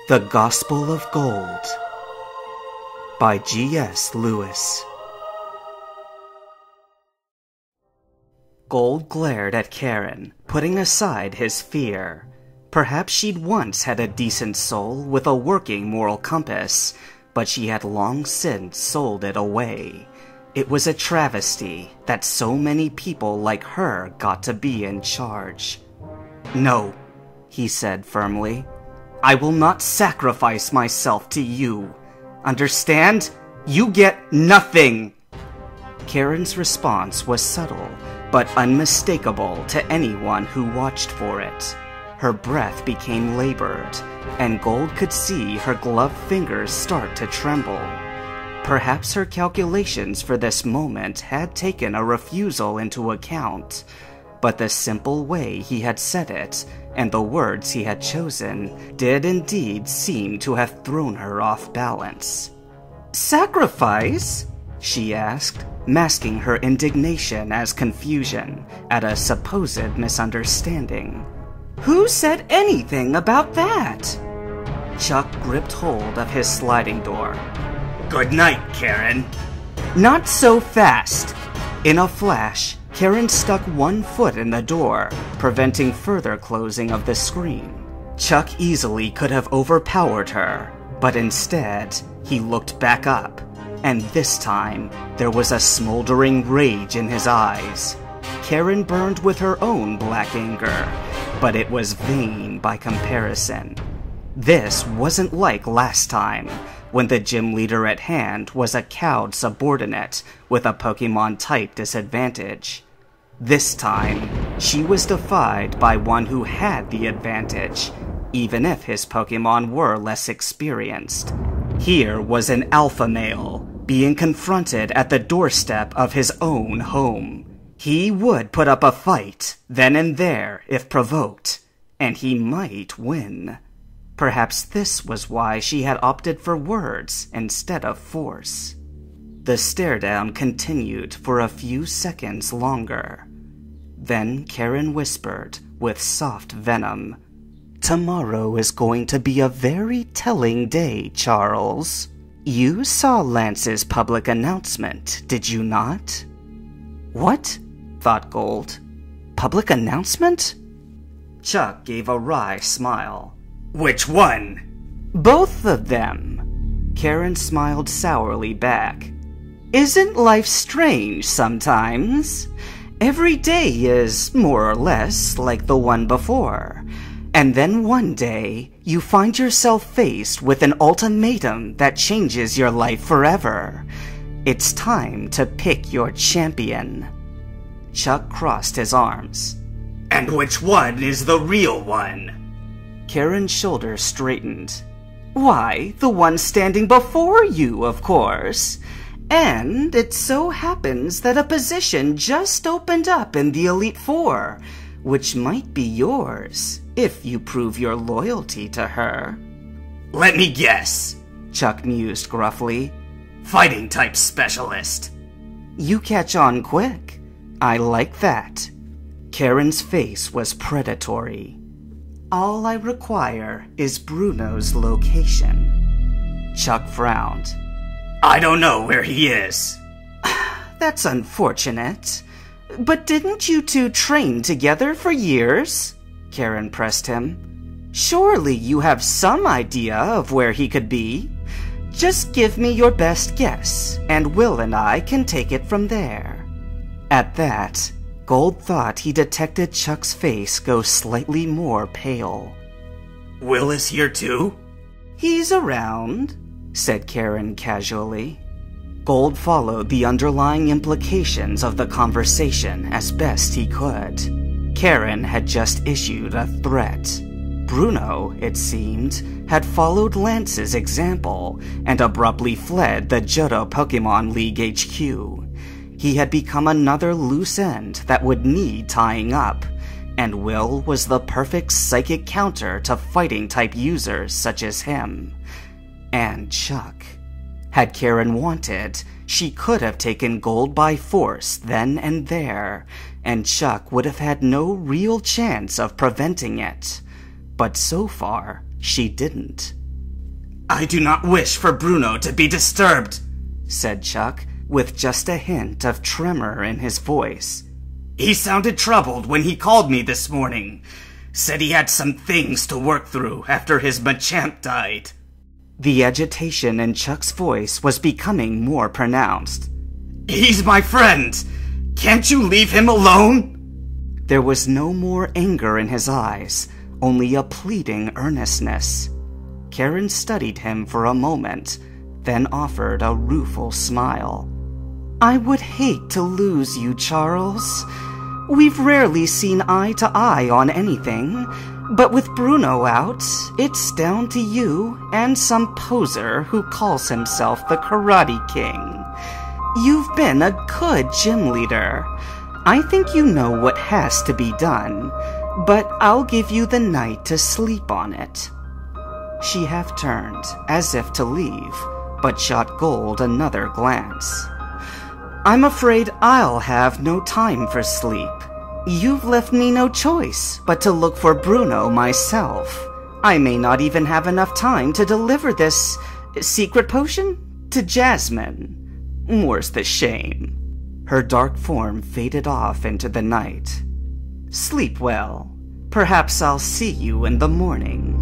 The Gospel of Gold by G.S. Lewis. Gold glared at Karen, putting aside his fear. Perhaps she'd once had a decent soul with a working moral compass, but she had long since sold it away. It was a travesty that so many people like her got to be in charge. "No," he said firmly. "I will not sacrifice myself to you. Understand? You get nothing!" Karen's response was subtle, but unmistakable to anyone who watched for it. Her breath became labored, and Gold could see her gloved fingers start to tremble. Perhaps her calculations for this moment had taken a refusal into account, but the simple way he had said it and the words he had chosen did indeed seem to have thrown her off balance. "Sacrifice?" she asked, masking her indignation as confusion at a supposed misunderstanding. "Who said anything about that?" Chuck gripped hold of his sliding door. "Good night, Karen." "Not so fast." In a flash, Karen stuck one foot in the door, preventing further closing of the screen. Chuck easily could have overpowered her, but instead, he looked back up, and this time, there was a smoldering rage in his eyes. Karen burned with her own black anger, but it was vain by comparison. This wasn't like last time, when the gym leader at hand was a cowed subordinate with a Pokemon-type disadvantage. This time, she was defied by one who had the advantage, even if his Pokemon were less experienced. Here was an alpha male being confronted at the doorstep of his own home. He would put up a fight, then and there, if provoked, and he might win. Perhaps this was why she had opted for words instead of force. The stare-down continued for a few seconds longer. Then Karen whispered with soft venom, "Tomorrow is going to be a very telling day, Charles. You saw Lance's public announcement, did you not?" "What?" thought Gold. "Public announcement?" Chuck gave a wry smile. "Which one?" "Both of them." Karen smiled sourly back. "Isn't life strange sometimes? Every day is more or less like the one before, and then one day you find yourself faced with an ultimatum that changes your life forever. It's time to pick your champion." Chuck crossed his arms. "And which one is the real one?" Karen's shoulders straightened. "Why, the one standing before you, of course. And it so happens that a position just opened up in the Elite Four, which might be yours, if you prove your loyalty to her." "Let me guess," Chuck mused gruffly. "Fighting-type specialist." "You catch on quick. I like that." Karen's face was predatory. "All I require is Bruno's location." Chuck frowned. "I don't know where he is." "That's unfortunate. But didn't you two train together for years?" Karen pressed him. "Surely you have some idea of where he could be. Just give me your best guess, and Will and I can take it from there." At that, Gold thought he detected Chuck's face go slightly more pale. "Will is here too?" "He's around," said Karen casually. Gold followed the underlying implications of the conversation as best he could. Karen had just issued a threat. Bruno, it seemed, had followed Lance's example and abruptly fled the Johto Pokemon League HQ. He had become another loose end that would need tying up, and Will was the perfect psychic counter to fighting-type users such as him. And Chuck. Had Karen wanted, she could have taken Gold by force then and there, and Chuck would have had no real chance of preventing it. But so far, she didn't. I do not wish for Bruno to be disturbed, said Chuck, with just a hint of tremor in his voice. He sounded troubled when he called me this morning. Said he had some things to work through after his Machamp died. The agitation in Chuck's voice was becoming more pronounced. He's my friend! Can't you leave him alone? There was no more anger in his eyes, only a pleading earnestness. Karen studied him for a moment, then offered a rueful smile. I would hate to lose you, Charles. We've rarely seen eye to eye on anything, but with Bruno out, it's down to you and some poser who calls himself the Karate King. You've been a good gym leader. I think you know what has to be done, but I'll give you the night to sleep on it. She half-turned, as if to leave, but shot Gold another glance. I'm afraid I'll have no time for sleep. You've left me no choice but to look for Bruno myself. I may not even have enough time to deliver this secret potion to Jasmine. More's the shame. Her dark form faded off into the night. Sleep well. Perhaps I'll see you in the morning.